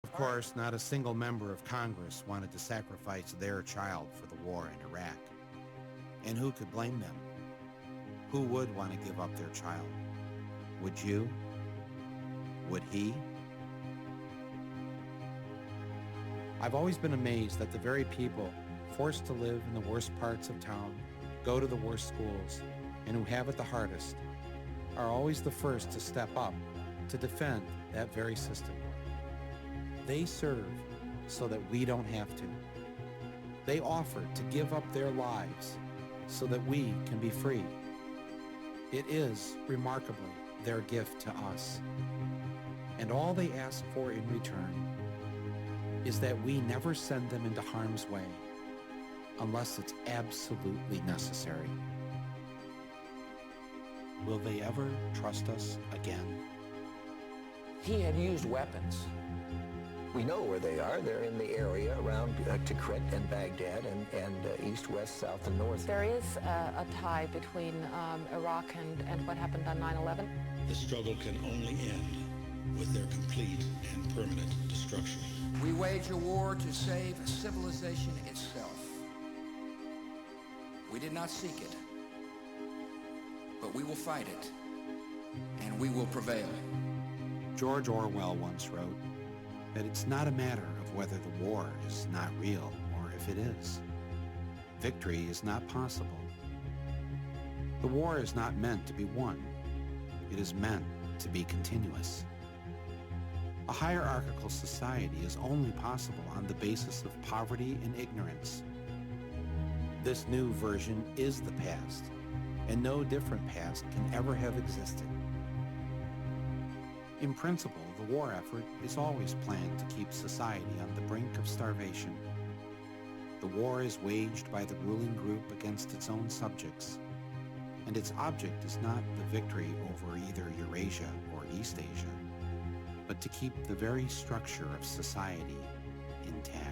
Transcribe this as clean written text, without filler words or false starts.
Of course, not a single member of Congress wanted to sacrifice their child for the war in Iraq. And who could blame them? Who would want to give up their child? Would you? Would he? I've always been amazed that the very people forced to live in the worst parts of town, go to the worst schools, and who have it the hardest, are always the first to step up to defend that very system. They serve so that we don't have to. They offer to give up their lives so that we can be free. It is, remarkably, their gift to us. And all they ask for in return is that we never send them into harm's way unless it's absolutely necessary. Will they ever trust us again? He had used weapons. We know where they are. They're in the area around Tikrit and Baghdad and east, west, south, and north. There is a tie between Iraq and what happened on 9/11. The struggle can only end with their complete and permanent destruction. We wage a war to save civilization itself. We did not seek it, but we will fight it, and we will prevail. George Orwell once wrote that it's not a matter of whether the war is not real or if it is. Victory is not possible. The war is not meant to be won. It is meant to be continuous. A hierarchical society is only possible on the basis of poverty and ignorance. This new version is the past, and no different past can ever have existed. In principle, the war effort is always planned to keep society on the brink of starvation. The war is waged by the ruling group against its own subjects, and its object is not the victory over either Eurasia or East Asia, but to keep the very structure of society intact.